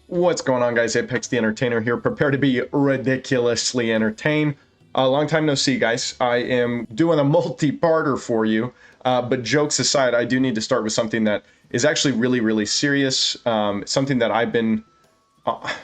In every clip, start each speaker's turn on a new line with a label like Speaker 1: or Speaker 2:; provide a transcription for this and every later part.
Speaker 1: What's going on, guys? Apex the Entertainer here. Prepare to be ridiculously entertained. Long time no see, guys. I am doing a multi-parter for you. But jokes aside, I do need to start with something that is actually really, really serious. Something that I've been uh,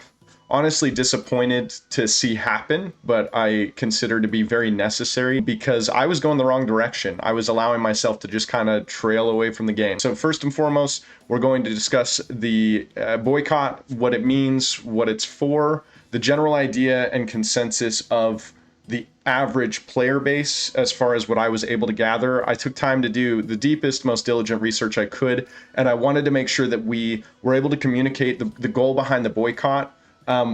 Speaker 1: honestly disappointed to see happen, but I consider to be very necessary because I was going the wrong direction. I was allowing myself to just kind of trail away from the game. So first and foremost, we're going to discuss the boycott, what it means, what it's for, the general idea and consensus of the average player base as far as what I was able to gather. I took time to do the deepest, most diligent research I could, and I wanted to make sure that we were able to communicate the goal behind the boycott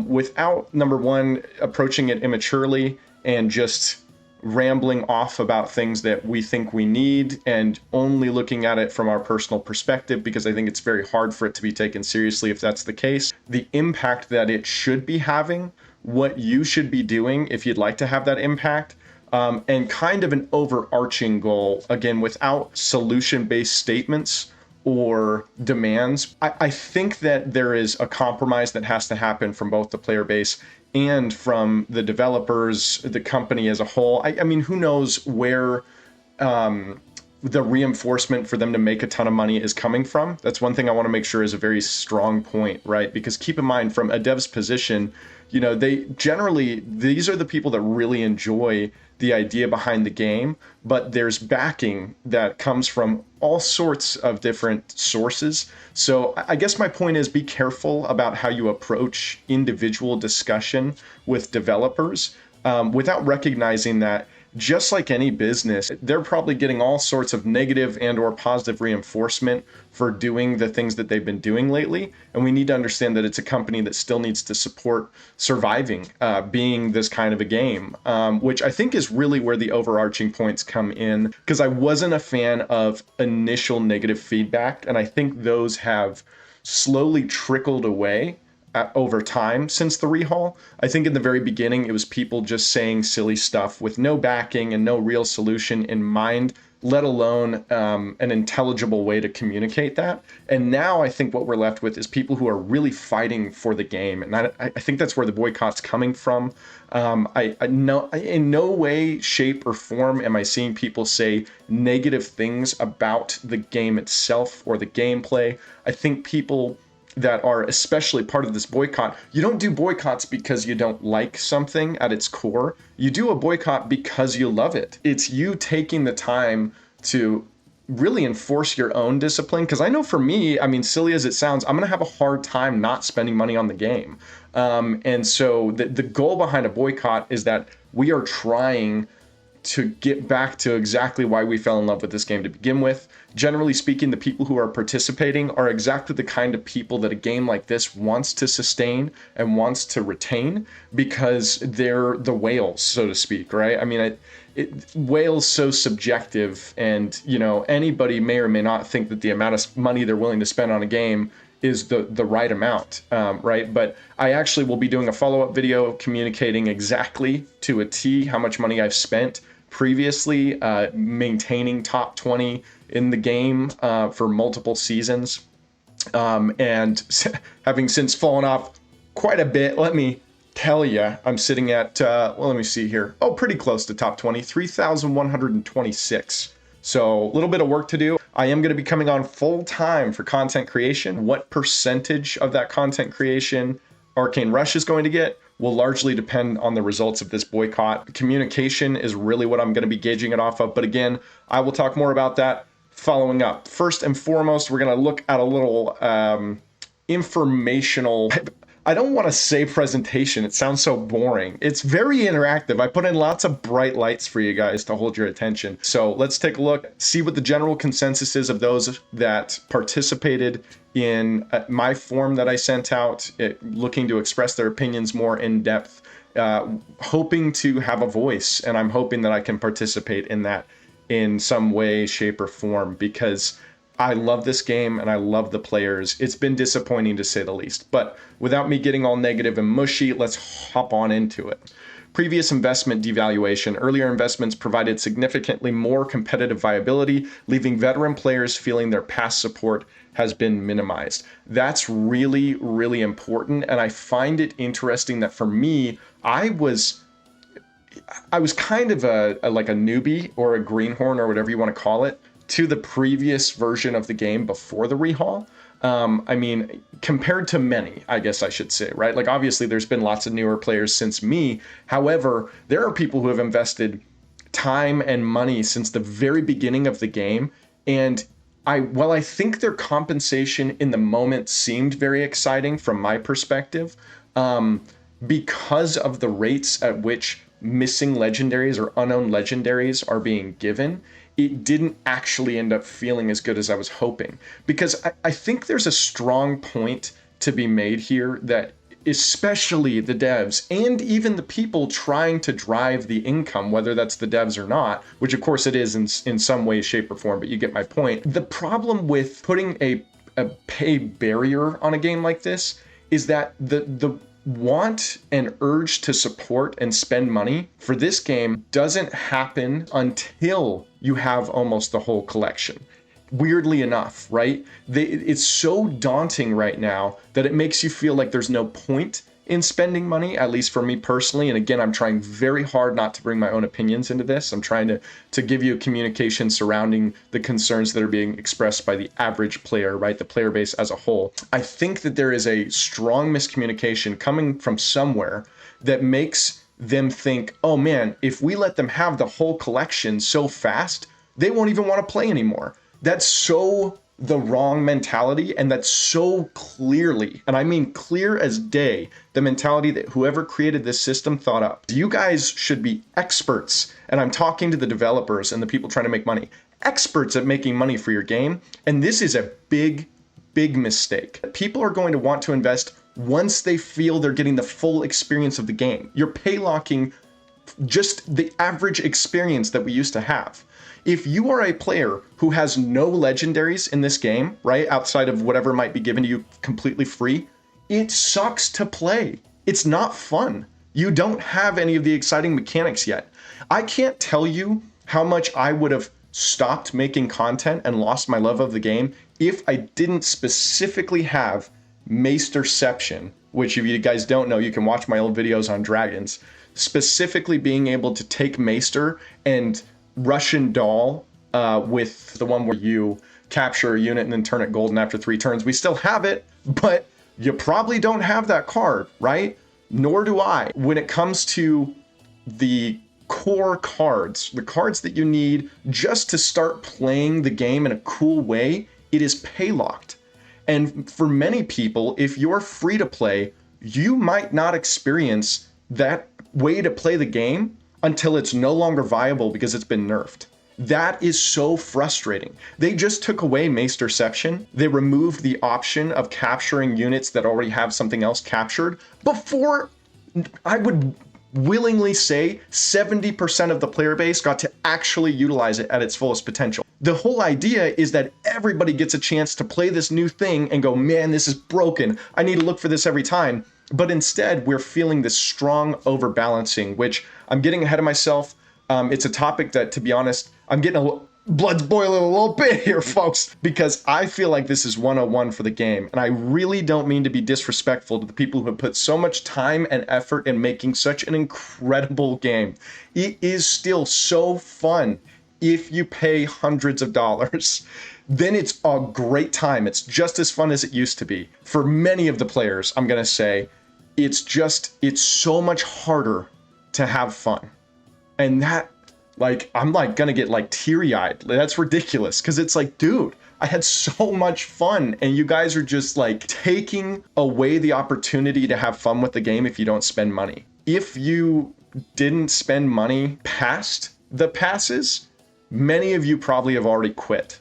Speaker 1: without, number one, approaching it immaturely and just rambling off about things that we think we need and only looking at it from our personal perspective, because I think it's very hard for it to be taken seriously if that's the case. The impact that it should be having, what you should be doing if you'd like to have that impact, and kind of an overarching goal, again, without solution-based statements or demands. I think that there is a compromise that has to happen from both the player base and from the developers, the company as a whole. I mean, who knows where the reinforcement for them to make a ton of money is coming from. That's one thing I want to make sure is a very strong point, right? Because keep in mind, from a dev's position, you know, they generally, these are the people that really enjoy the idea behind the game, but there's backing that comes from all sorts of different sources. So I guess my point is, be careful about how you approach individual discussion with developers without recognizing that, just like any business, they're probably getting all sorts of negative and or positive reinforcement for doing the things that they've been doing lately. And we need to understand that it's a company that still needs to support surviving, being this kind of a game, which I think is really where the overarching points come in, because I wasn't a fan of initial negative feedback. And I think those have slowly trickled away over time since the rehaul. I think in the very beginning, it was people just saying silly stuff with no backing and no real solution in mind, let alone an intelligible way to communicate that. And now I think what we're left with is people who are really fighting for the game. And I think that's where the boycott's coming from. I know in no way, shape, or form am I seeing people say negative things about the game itself or the gameplay. I think people that are especially part of this boycott, you don't do boycotts because you don't like something at its core. You do a boycott because you love it. It's you taking the time to really enforce your own discipline. Because I know for me, I mean, silly as it sounds, I'm going to have a hard time not spending money on the game. And so the goal behind a boycott is that we are trying to get back to exactly why we fell in love with this game to begin with. Generally speaking, the people who are participating are exactly the kind of people that a game like this wants to sustain and wants to retain, because they're the whales, so to speak, right? I mean, whales so subjective, and you know, anybody may or may not think that the amount of money they're willing to spend on a game is the right amount, right? But I actually will be doing a follow-up video communicating exactly to a T how much money I've spent previously maintaining top 20 in the game for multiple seasons, and having since fallen off quite a bit. Let me tell you, I'm sitting at well, let me see here, oh, pretty close to top 20, 3,126. So a little bit of work to do. I am going to be coming on full time for content creation. What percentage of that content creation Arcane Rush is going to get will largely depend on the results of this boycott. Communication is really what I'm going to be gauging it off of. But again, I will talk more about that following up. First and foremost, we're going to look at a little informational, I don't want to say presentation. It sounds so boring. It's very interactive. I put in lots of bright lights for you guys to hold your attention. So let's take a look, see what the general consensus is of those that participated in my form that I sent out, looking to express their opinions more in depth, hoping to have a voice. And I'm hoping that I can participate in that in some way, shape, or form, because I love this game and I love the players. It's been disappointing to say the least. But without me getting all negative and mushy, let's hop on into it. Previous investment devaluation. Earlier investments provided significantly more competitive viability, leaving veteran players feeling their past support has been minimized. That's really, really important. And I find it interesting that for me, I was kind of like a newbie or a greenhorn or whatever you want to call it to the previous version of the game before the rehaul. I mean, compared to many, I guess I should say, right? Like, obviously, there's been lots of newer players since me. However, there are people who have invested time and money since the very beginning of the game. And while I think their compensation in the moment seemed very exciting from my perspective, because of the rates at which missing legendaries or unowned legendaries are being given, it didn't actually end up feeling as good as I was hoping. Because I think there's a strong point to be made here that especially the devs and even the people trying to drive the income, whether that's the devs or not, which of course it is in some way, shape, or form, but you get my point. The problem with putting a pay barrier on a game like this is that the want and urge to support and spend money for this game doesn't happen until you have almost the whole collection. Weirdly enough, right? It's so daunting right now that it makes you feel like there's no point in spending money, at least for me personally. And again, I'm trying very hard not to bring my own opinions into this. I'm trying to give you a communication surrounding the concerns that are being expressed by the average player, right? The player base as a whole. I think that there is a strong miscommunication coming from somewhere that makes them think, oh man, if we let them have the whole collection so fast, they won't even want to play anymore. That's so the wrong mentality, and that's so clearly, and I mean clear as day, the mentality that whoever created this system thought up. You guys should be experts, and I'm talking to the developers and the people trying to make money, experts at making money for your game, and this is a big, big mistake. People are going to want to invest once they feel they're getting the full experience of the game. You're paylocking just the average experience that we used to have. If you are a player who has no legendaries in this game, right, outside of whatever might be given to you completely free, it sucks to play. It's not fun. You don't have any of the exciting mechanics yet. I can't tell you how much I would have stopped making content and lost my love of the game if I didn't specifically have Maesterception, which if you guys don't know, you can watch my old videos on dragons, specifically being able to take Maester and Russian doll with the one where you capture a unit and then turn it golden after 3 turns. We still have it, but you probably don't have that card, right? Nor do I. When it comes to the core cards, the cards that you need just to start playing the game in a cool way, it is paylocked. And for many people, if you're free to play, you might not experience that way to play the game until it's no longer viable because it's been nerfed. That is so frustrating. They just took away Maesterception. They removed the option of capturing units that already have something else captured before, I would willingly say, 70% of the player base got to actually utilize it at its fullest potential. The whole idea is that everybody gets a chance to play this new thing and go, man, this is broken. I need to look for this every time. But instead, we're feeling this strong overbalancing, which I'm getting ahead of myself. It's a topic that, to be honest, I'm getting blood's boiling a little bit here, folks, because I feel like this is 101 for the game. And I really don't mean to be disrespectful to the people who have put so much time and effort in making such an incredible game. It is still so fun if you pay hundreds of dollars. Then it's a great time. It's just as fun as it used to be. For many of the players, I'm going to say, it's so much harder to have fun. And that, like, I'm like going to get like teary-eyed. That's ridiculous. Because it's like, dude, I had so much fun. And you guys are just like taking away the opportunity to have fun with the game if you don't spend money. If you didn't spend money past the passes, many of you probably have already quit.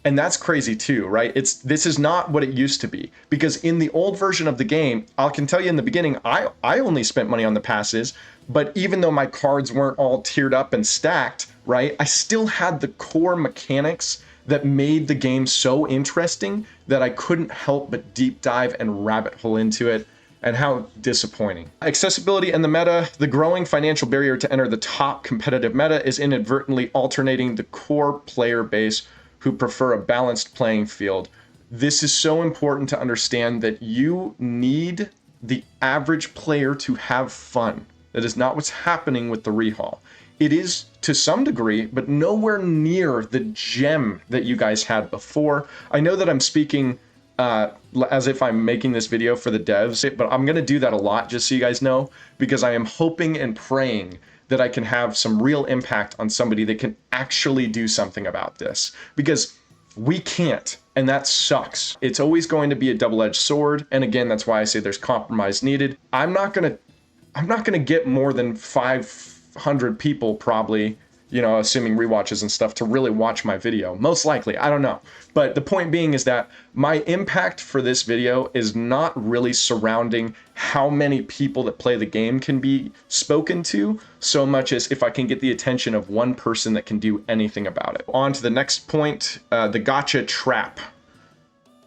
Speaker 1: And that's crazy too, right? This is not what it used to be, because in the old version of the game, I can tell you in the beginning, I only spent money on the passes, but even though my cards weren't all tiered up and stacked, right, I still had the core mechanics that made the game so interesting that I couldn't help but deep dive and rabbit hole into it. and how disappointing. Accessibility in the meta, the growing financial barrier to enter the top competitive meta is inadvertently alternating the core player base who prefer a balanced playing field. This is so important to understand that you need the average player to have fun. That is not what's happening with the rehaul. It is to some degree, but nowhere near the gem that you guys had before. I know that I'm speaking as if I'm making this video for the devs, but I'm going to do that a lot, just so you guys know, because I am hoping and praying that I can have some real impact on somebody that can actually do something about this, because we can't, and that sucks. It's always going to be a double-edged sword, and again, that's why I say there's compromise needed. I'm not gonna get more than 500 people probably, you know, assuming rewatches and stuff, to really watch my video. Most likely, I don't know. But the point being is that my impact for this video is not really surrounding how many people that play the game can be spoken to, so much as if I can get the attention of one person that can do anything about it. On to the next point, the gacha trap.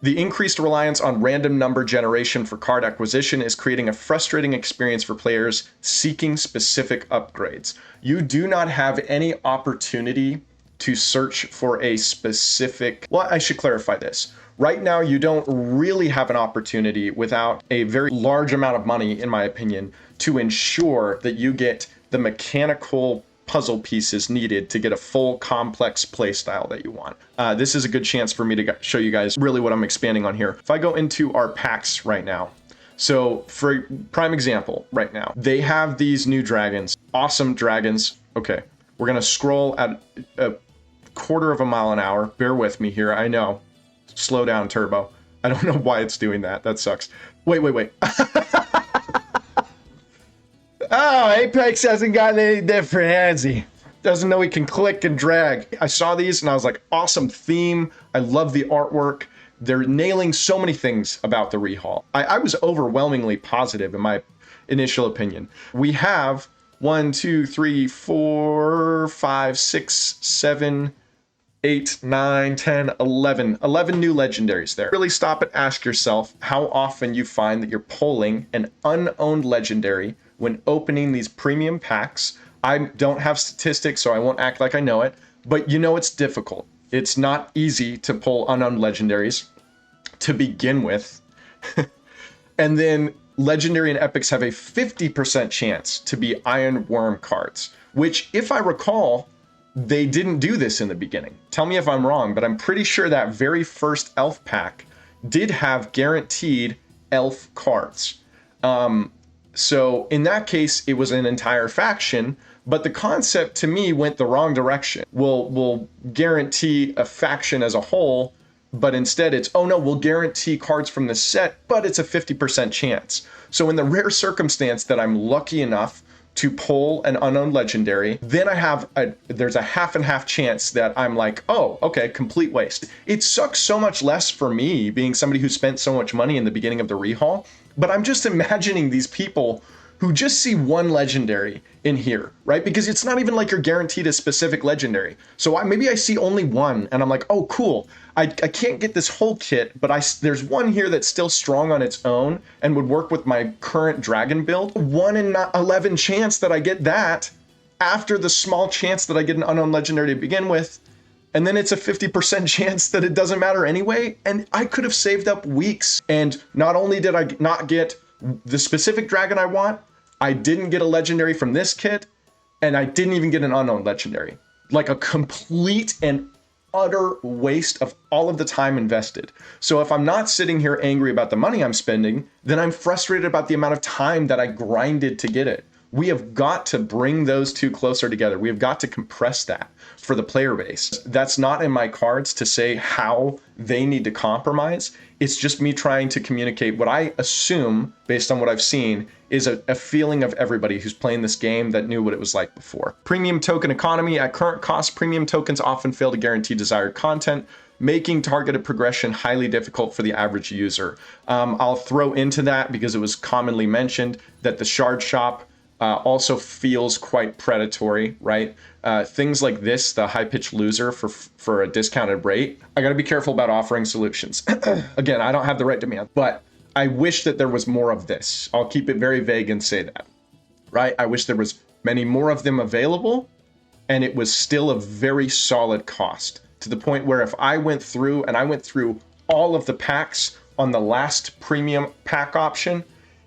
Speaker 1: The increased reliance on random number generation for card acquisition is creating a frustrating experience for players seeking specific upgrades. You do not have any opportunity to search for a specific... Well, I should clarify this. Right now, you don't really have an opportunity without a very large amount of money, in my opinion, to ensure that you get the mechanical puzzle pieces needed to get a full complex play style that you want. This is a good chance for me to show you guys really what I'm expanding on here. If I go into our packs right now, so for prime example right now, they have these new dragons, awesome dragons. Okay, we're gonna scroll at a quarter of a mile an hour. Bear with me here, I know. Slow down, Turbo. I don't know why it's doing that, that sucks. Wait. Oh, Apex hasn't got any different, has he? Doesn't know he can click and drag. I saw these and I was like, awesome theme. I love the artwork. They're nailing so many things about the rehaul. I was overwhelmingly positive in my initial opinion. We have 1, 2, 3, 4, 5, 6, 7, 8, 9, 10, 11 new legendaries there. Really stop and ask yourself how often you find that you're pulling an unowned legendary when opening these premium packs. I don't have statistics, so I won't act like I know it, but you know it's difficult. It's not easy to pull unowned legendaries to begin with. And then legendary and epics have a 50% chance to be Iron Worm cards, which, if I recall, they didn't do this in the beginning. Tell me if I'm wrong, but I'm pretty sure that very first elf pack did have guaranteed elf cards. So in that case, it was an entire faction, but the concept to me went the wrong direction. We'll guarantee a faction as a whole, but instead it's, oh no, we'll guarantee cards from the set, but it's a 50% chance. So in the rare circumstance that I'm lucky enough to pull an unknown legendary, then there's a half and half chance that I'm like, oh, okay, complete waste. It sucks so much less for me being somebody who spent so much money in the beginning of the rehaul, but I'm just imagining these people who just see one legendary in here, right? Because it's not even like you're guaranteed a specific legendary. So maybe I see only one and I'm like, oh, cool. I can't get this whole kit, but there's one here that's still strong on its own and would work with my current dragon build. 1 in 11 chance that I get that after the small chance that I get an unknown legendary to begin with. And then it's a 50% chance that it doesn't matter anyway. And I could have saved up weeks. And not only did I not get the specific dragon I want, I didn't get a legendary from this kit, and I didn't even get an unknown legendary. Like a complete and utter waste of all of the time invested. So if I'm not sitting here angry about the money I'm spending, then I'm frustrated about the amount of time that I grinded to get it. We have got to bring those two closer together. We have got to compress that for the player base. That's not in my cards to say how they need to compromise. It's just me trying to communicate what I assume, based on what I've seen, is a feeling of everybody who's playing this game that knew what it was like before. Premium token economy. At current cost, premium tokens often fail to guarantee desired content, making targeted progression highly difficult for the average user. I'll throw into that, because it was commonly mentioned, that the shard shop also feels quite predatory, right? Things like this, the high-pitched loser for a discounted rate. I gotta be careful about offering solutions. Again, I don't have the right demand, but I wish that there was more of this. I'll keep it very vague and say that, right? I wish there was many more of them available, and it was still a very solid cost, to the point where if I went through all of the packs on the last premium pack option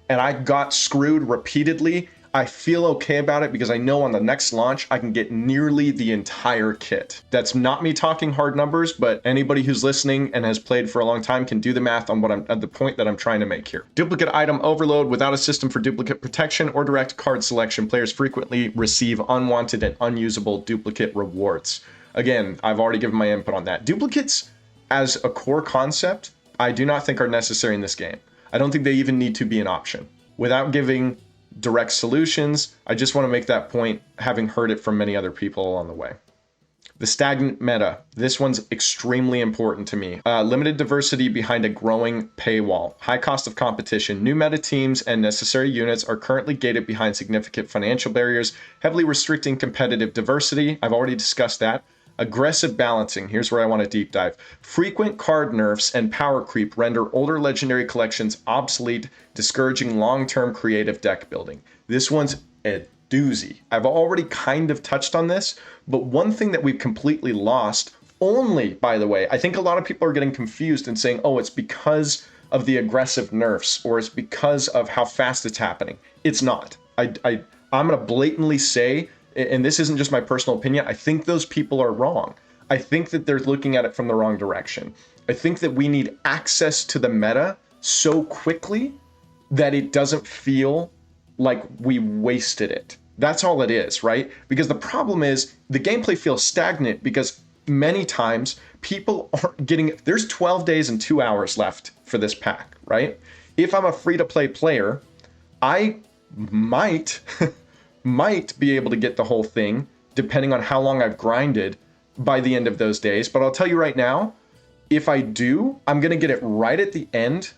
Speaker 1: and I got screwed repeatedly, I feel okay about it because I know on the next launch I can get nearly the entire kit. That's not me talking hard numbers, but anybody who's listening and has played for a long time can do the math on what I'm at the point that I'm trying to make here. Duplicate item overload. Without a system for duplicate protection or direct card selection, players frequently receive unwanted and unusable duplicate rewards. Again, I've already given my input on that. Duplicates as a core concept, I do not think are necessary in this game. I don't think they even need to be an option. Without giving direct solutions, I just want to make that point, having heard it from many other people along the way. The stagnant meta. This one's extremely important to me. Limited diversity behind a growing paywall. High cost of competition. New meta teams and necessary units are currently gated behind significant financial barriers, heavily restricting competitive diversity. I've already discussed that. Aggressive balancing. Here's where I want to deep dive. Frequent card nerfs and power creep render older legendary collections obsolete, discouraging long-term creative deck building. This one's a doozy. I've already kind of touched on this, but one thing that we've completely lost, only, by the way, I think a lot of people are getting confused and saying, oh, it's because of the aggressive nerfs, or it's because of how fast it's happening. It's not. I'm going to blatantly say, and this isn't just my personal opinion, I think those people are wrong. I think that they're looking at it from the wrong direction. I think that we need access to the meta so quickly that it doesn't feel like we wasted it. That's all it is, right? Because the problem is the gameplay feels stagnant because many times people aren't getting, there's 12 days and 2 hours left for this pack, right? If I'm a free-to-play player, I might be able to get the whole thing depending on how long I've grinded by the end of those days. But I'll tell you right now, if I do, I'm going to get it right at the end.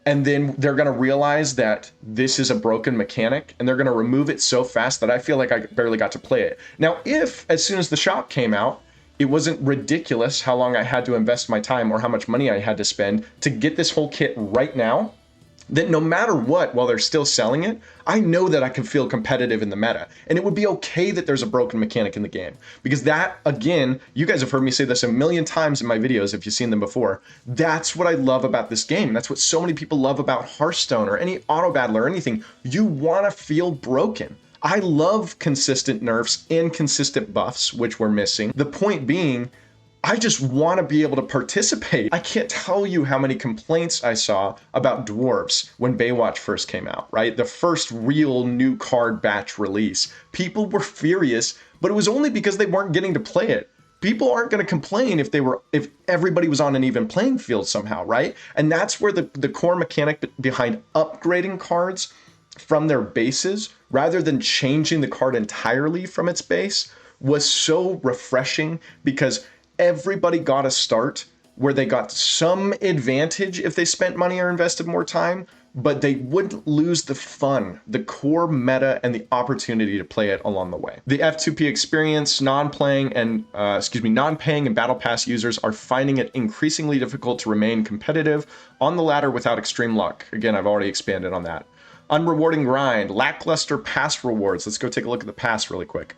Speaker 1: And then they're going to realize that this is a broken mechanic and they're going to remove it so fast that I feel like I barely got to play it. Now, if as soon as the shop came out, it wasn't ridiculous how long I had to invest my time or how much money I had to spend to get this whole kit right now, that no matter what, while they're still selling it, I know that I can feel competitive in the meta. And it would be okay that there's a broken mechanic in the game. Because that, again, you guys have heard me say this a million times in my videos if you've seen them before. That's what I love about this game. That's what so many people love about Hearthstone or any auto battle or anything. You want to feel broken. I love consistent nerfs and consistent buffs, which we're missing. The point being, I just want to be able to participate. I can't tell you how many complaints I saw about dwarves when Baywatch first came out, right? The first real new card batch release. People were furious, but it was only because they weren't getting to play it. People aren't going to complain if everybody was on an even playing field somehow, right? And that's where the core mechanic behind upgrading cards from their bases, rather than changing the card entirely from its base, was so refreshing, because everybody got a start where they got some advantage if they spent money or invested more time, but they wouldn't lose the fun, the core meta, and the opportunity to play it along the way. The F2P experience, non-paying and Battle Pass users are finding it increasingly difficult to remain competitive on the ladder without extreme luck. Again, I've already expanded on that. Unrewarding grind, lackluster pass rewards. Let's go take a look at the pass really quick.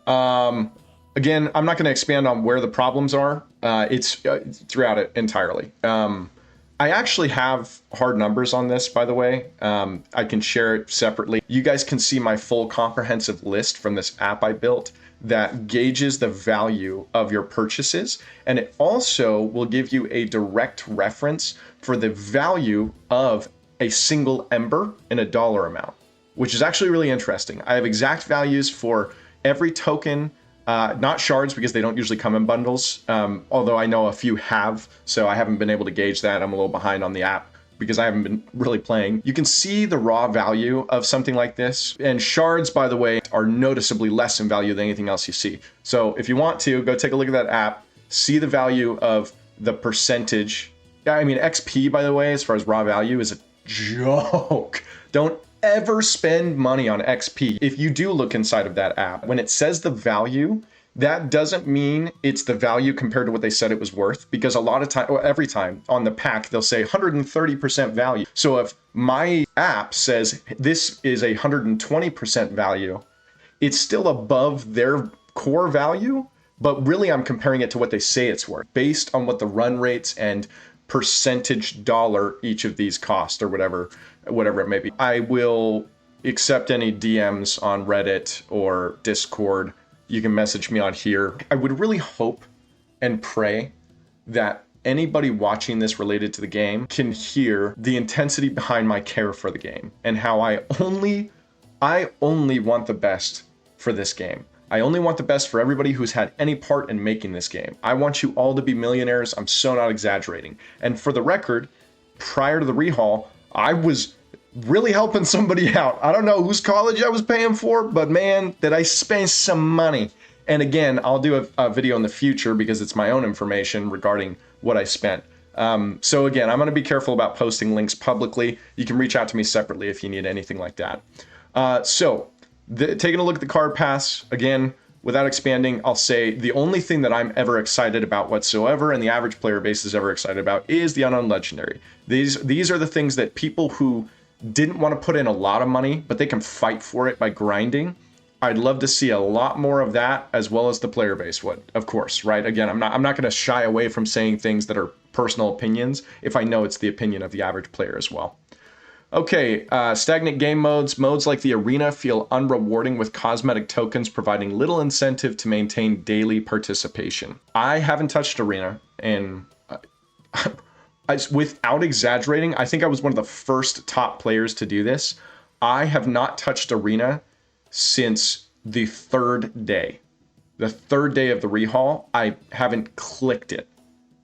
Speaker 1: Again, I'm not going to expand on where the problems are. It's throughout it entirely. I actually have hard numbers on this, by the way. I can share it separately. You guys can see my full comprehensive list from this app I built that gauges the value of your purchases. And it also will give you a direct reference for the value of a single ember in a dollar amount, which is actually really interesting. I have exact values for every token, not shards because they don't usually come in bundles, although I know a few have, so I haven't been able to gauge that. I'm a little behind on the app because I haven't been really playing. You can see the raw value of something like this, and shards, by the way, are noticeably less in value than anything else you see. So if you want to, go take a look at that app, see the value of the percentage. I mean, XP, by the way, as far as raw value, is a joke. Don't ever spend money on XP. If you do look inside of that app, when it says the value, That doesn't mean it's the value compared to what they said it was worth, because a lot of time, or every time on the pack, they'll say 130% value. So if my app says this is a 120% value, it's still above their core value, but really I'm comparing it to what they say it's worth based on what the run rates and percentage dollar each of these cost, or whatever it may be. I will accept any DMs on Reddit or Discord. You can message me on here. I would really hope and pray that anybody watching this related to the game can hear the intensity behind my care for the game and how I only want the best for this game. I only want the best for everybody who's had any part in making this game. I want you all to be millionaires. I'm so not exaggerating. And for the record, prior to the rehaul, I was really helping somebody out. I don't know whose college I was paying for, but man, did I spend some money. And again, I'll do a video in the future because it's my own information regarding what I spent. So again, I'm going to be careful about posting links publicly. You can reach out to me separately if you need anything like that. Taking a look at the card pass, again, without expanding, I'll say the only thing that I'm ever excited about whatsoever, and the average player base is ever excited about, is the unknown legendary. These are the things that people who didn't want to put in a lot of money, but they can fight for it by grinding. I'd love to see a lot more of that, as well as the player base would, of course, right? Again, I'm not going to shy away from saying things that are personal opinions if I know it's the opinion of the average player as well. Okay, stagnant game modes. Modes like the arena feel unrewarding, with cosmetic tokens providing little incentive to maintain daily participation. I haven't touched arena, and without exaggerating, I think I was one of the first top players to do this. I have not touched arena since the third day. The third day of the rehaul, I haven't clicked it,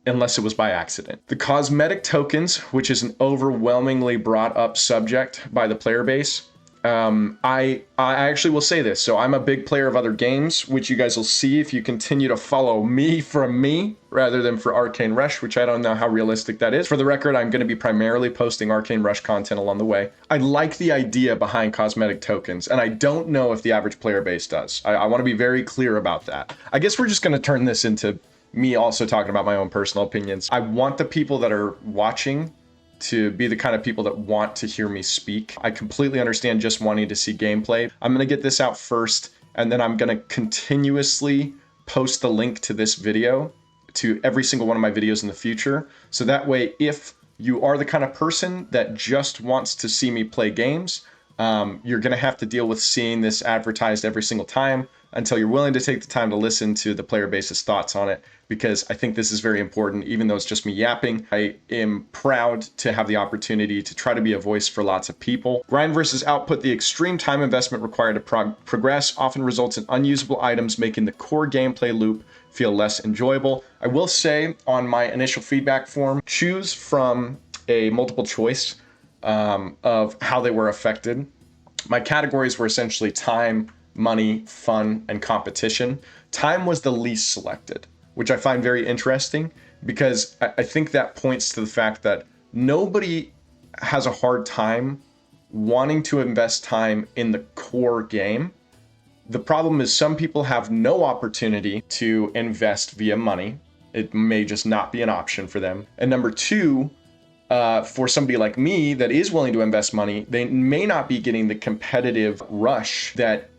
Speaker 1: unless it was by accident. The cosmetic tokens, which is an overwhelmingly brought up subject by the player base. I actually will say this. So I'm a big player of other games, which you guys will see if you continue to follow me from me rather than for Arcane Rush, which I don't know how realistic that is. For the record, I'm going to be primarily posting Arcane Rush content along the way. I like the idea behind cosmetic tokens, and I don't know if the average player base does. I want to be very clear about that. I guess we're just going to turn this into me also talking about my own personal opinions. I want the people that are watching to be the kind of people that want to hear me speak. I completely understand just wanting to see gameplay. I'm going to get this out first, and then I'm going to continuously post the link to this video to every single one of my videos in the future. So that way, if you are the kind of person that just wants to see me play games, you're going to have to deal with seeing this advertised every single time until you're willing to take the time to listen to the player base's thoughts on it, because I think this is very important. Even though it's just me yapping, I am proud to have the opportunity to try to be a voice for lots of people. Grind versus output. The extreme time investment required to progress often results in unusable items, making the core gameplay loop feel less enjoyable. I will say on my initial feedback form, choose from a multiple choice of how they were affected. My categories were essentially time, money, fun, and competition. Time was the least selected, which I find very interesting, because I think that points to the fact that nobody has a hard time wanting to invest time in the core game. The problem is some people have no opportunity to invest via money. It may just not be an option for them. And number two, for somebody like me that is willing to invest money, they may not be getting the competitive rush that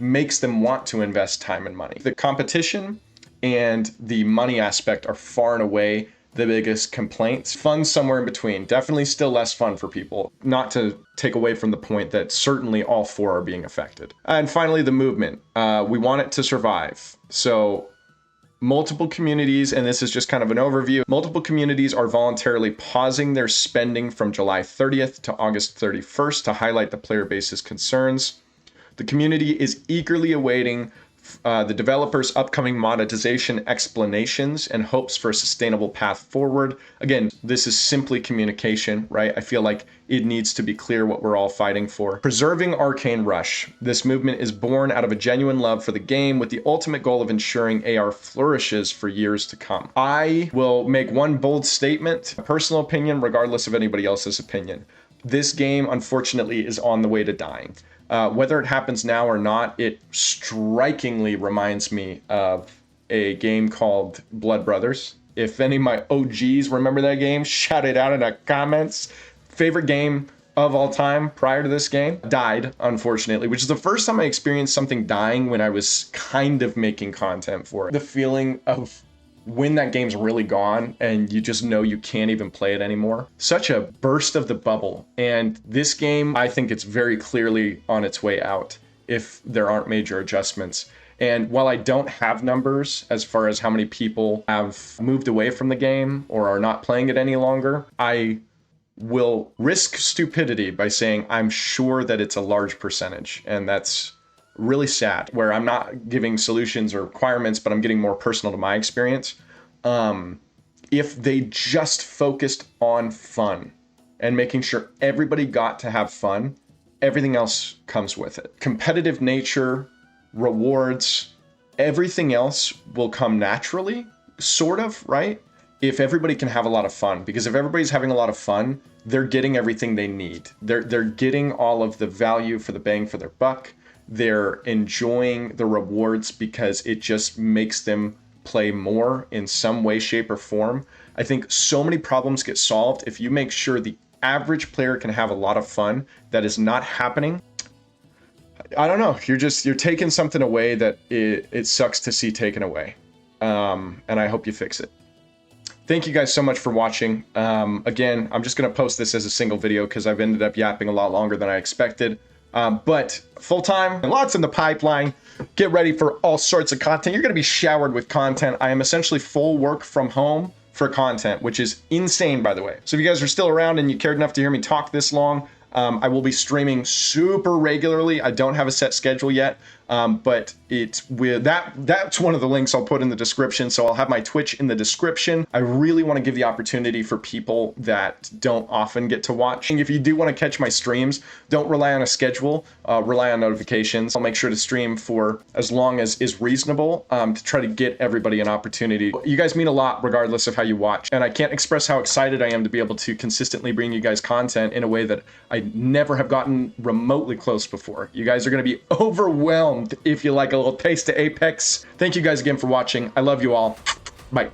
Speaker 1: makes them want to invest time and money. The competition and the money aspect are far and away the biggest complaints. Fun somewhere in between. Definitely still less fun for people. Not to take away from the point that certainly all four are being affected. And finally, the movement. We want it to survive. So multiple communities, and this is just kind of an overview, multiple communities are voluntarily pausing their spending from July 30th to August 31st to highlight the player base's concerns. The community is eagerly awaiting the developers' upcoming monetization explanations and hopes for a sustainable path forward. Again, this is simply communication, right? I feel like it needs to be clear what we're all fighting for. Preserving Arcane Rush. This movement is born out of a genuine love for the game, with the ultimate goal of ensuring AR flourishes for years to come. I will make one bold statement, a personal opinion, regardless of anybody else's opinion. This game, unfortunately, is on the way to dying. Whether it happens now or not, it strikingly reminds me of a game called Blood Brothers. If any of my OGs remember that game, shout it out in the comments. Favorite game of all time prior to this game. Died, unfortunately, which is the first time I experienced something dying when I was kind of making content for it. The feeling of when that game's really gone and you just know you can't even play it anymore. Such a burst of the bubble. And this game, I think it's very clearly on its way out if there aren't major adjustments. And while I don't have numbers as far as how many people have moved away from the game or are not playing it any longer, I will risk stupidity by saying I'm sure that it's a large percentage. And that's really sad, where I'm not giving solutions or requirements, but I'm getting more personal to my experience. If they just focused on fun and making sure everybody got to have fun, everything else comes with it. Competitive nature, rewards, everything else will come naturally, sort of, right? If everybody can have a lot of fun, because if everybody's having a lot of fun, they're getting everything they need. They're getting all of the value for the bang for their buck. They're enjoying the rewards because it just makes them play more in some way, shape, or form. I think so many problems get solved if you make sure the average player can have a lot of fun. That is not happening. I don't know. You're taking something away that it sucks to see taken away. And I hope you fix it. Thank you guys so much for watching. Again, I'm just going to post this as a single video because I've ended up yapping a lot longer than I expected. But full-time, lots in the pipeline. Get ready for all sorts of content. You're going to be showered with content. I am essentially full work from home for content, which is insane, by the way. So if you guys are still around and you cared enough to hear me talk this long, I will be streaming super regularly. I don't have a set schedule yet, but it's with that's one of the links I'll put in the description. So I'll have my Twitch in the description. I really want to give the opportunity for people that don't often get to watch. And if you do want to catch my streams, don't rely on a schedule, rely on notifications. I'll make sure to stream for as long as is reasonable to try to get everybody an opportunity. You guys mean a lot regardless of how you watch. And I can't express how excited I am to be able to consistently bring you guys content in a way that I never have gotten remotely close before. You guys are going to be overwhelmed if you like a little taste of Apex. Thank you guys again for watching. I love you all. Bye.